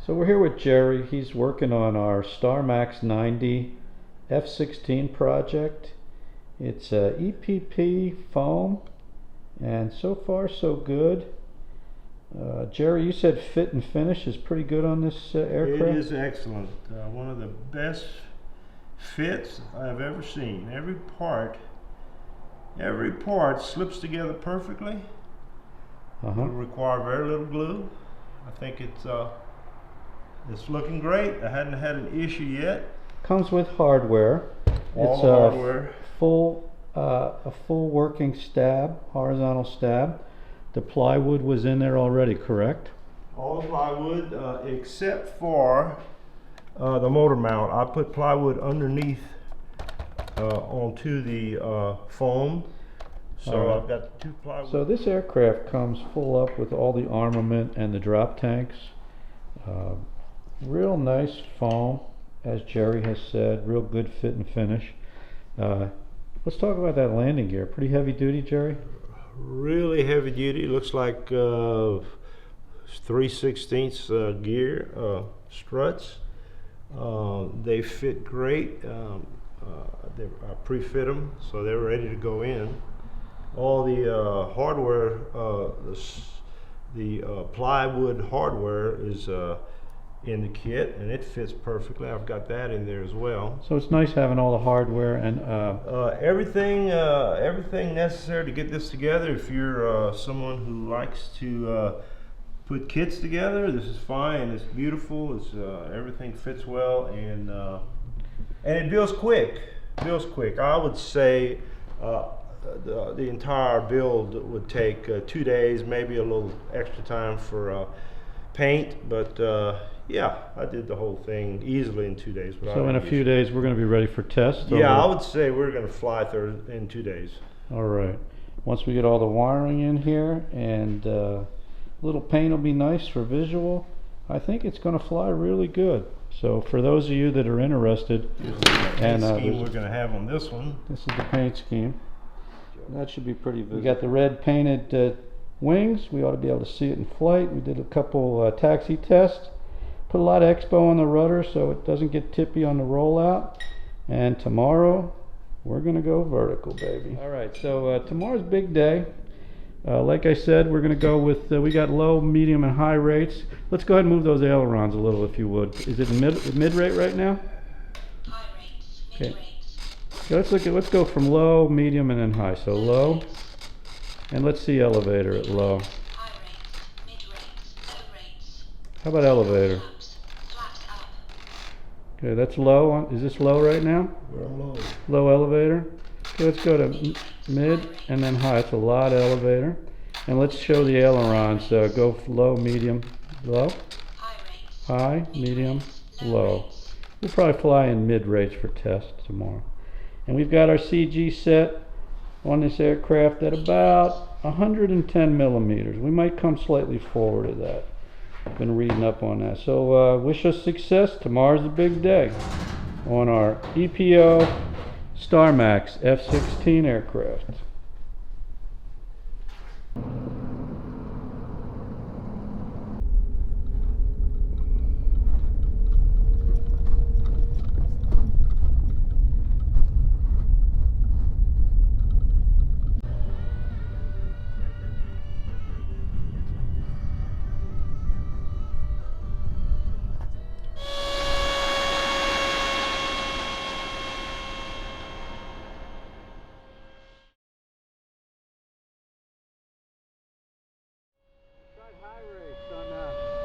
So we're here with Jerry. He's working on our Starmax 90 F-16 project. It's EPP foam, and so far so good. Jerry, you said fit and finish is pretty good on this aircraft? It is excellent. One of the best fits I've ever seen. Every part slips together perfectly. It'll require very little glue. I think it's looking great. I hadn't had an issue yet. Comes with hardware. All hardware. A full working stab, horizontal stab. The plywood was in there already, correct? All the plywood except for the motor mount. I put plywood underneath onto the foam. So I've got 2 plywood. So this aircraft comes full up with all the armament and the drop tanks. Real nice foam, as Jerry has said, real good fit and finish. Let's talk about that landing gear. Pretty heavy duty, Jerry? Really heavy duty. Looks like 3/16 gear struts. They fit great. I pre-fit them, so they're ready to go in. All the hardware, the plywood hardware is in the kit, and it fits perfectly. I've got that in there as well. So it's nice having all the hardware and everything necessary to get this together. If you're someone who likes to put kits together, this is fine. It's beautiful. It's everything fits well, and it builds quick. I would say the entire build would take 2 days, maybe a little extra time for paint, but yeah, I did the whole thing easily in 2 days. So in a few days we're going to be ready for test? Yeah, I would say we're going to fly in 2 days. All right. Once we get all the wiring in here and a little paint will be nice for visual, I think it's going to fly really good. So for those of you that are interested, and scheme we're going to have on this one. This is the paint scheme. That should be pretty visible. We got the red painted wings. We ought to be able to see it in flight. We did a couple taxi tests. Put a lot of expo on the rudder so it doesn't get tippy on the rollout. And tomorrow we're going to go vertical, baby. All right, so tomorrow's big day. Like I said, we're going to go with, we got low, medium, and high rates. Let's go ahead and move those ailerons a little, if you would. Is it mid rate right now? High rates, mid rates. Okay, let's go from low, medium, and then high. So low, and let's see elevator at low. High rates, mid rates, low rates. How about elevator? Flat up. Okay, that's low. Is this low right now? We're low. Low elevator. Okay, let's go to mid and then high. It's a lot of elevator. And let's show the ailerons. Go low, medium, low. High rates. High, medium, low. We'll probably fly in mid rates for test tomorrow. And we've got our CG set on this aircraft at about 110 millimeters. We might come slightly forward of that. I've been reading up on that. So wish us success. Tomorrow's the big day on our EPO Starmax F-16 aircraft.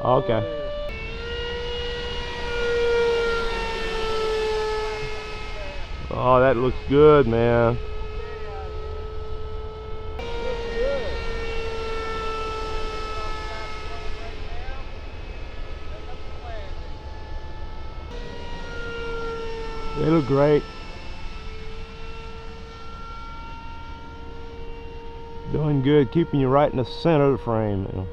Okay. Oh, that looks good, man. They look great. Doing good, keeping you right in the center of the frame now.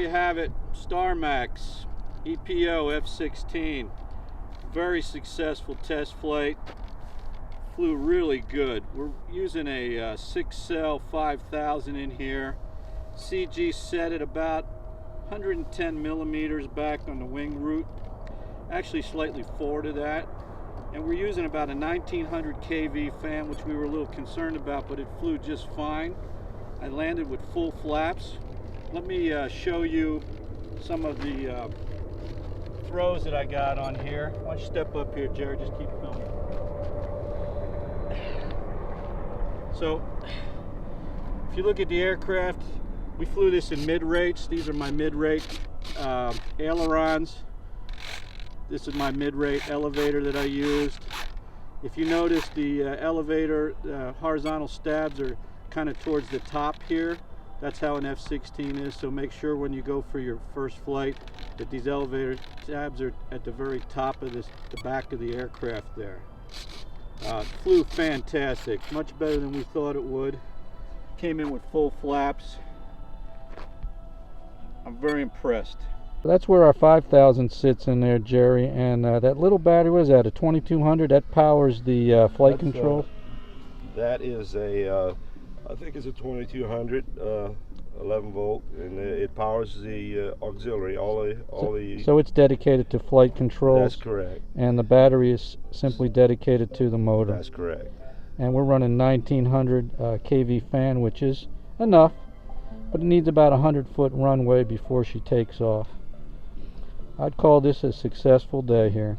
you have it, Starmax EPO F-16. Very successful test flight. Flew really good. We're using a 6-cell 5000 in here. CG set at about 110 millimeters back on the wing root. Actually slightly forward of that. And we're using about a 1900 kV fan, which we were a little concerned about, but it flew just fine. I landed with full flaps. Let me show you some of the throws that I got on here. Why don't you step up here, Jared? Just keep filming. So, if you look at the aircraft, we flew this in mid-rates. These are my mid-rate ailerons. This is my mid-rate elevator that I used. If you notice, the elevator horizontal stabs are kind of towards the top here. That's how an F-16 is, so make sure when you go for your first flight that these elevator stabs are at the very top of the back of the aircraft there. Flew fantastic, much better than we thought it would. Came in with full flaps. I'm very impressed. That's where our 5000 sits in there, Jerry, and that little battery, what is that, a 2200? That powers the flight control? That is a, I think it's a 2200, 11 volt, and it powers the auxiliary, So it's dedicated to flight controls? That's correct. And the battery is simply dedicated to the motor? That's correct. And we're running 1900 kV fan, which is enough, but it needs about a 100-foot runway before she takes off. I'd call this a successful day here.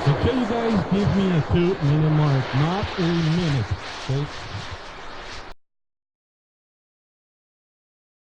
So can you guys give me a 2-minute mark, not a minute, okay?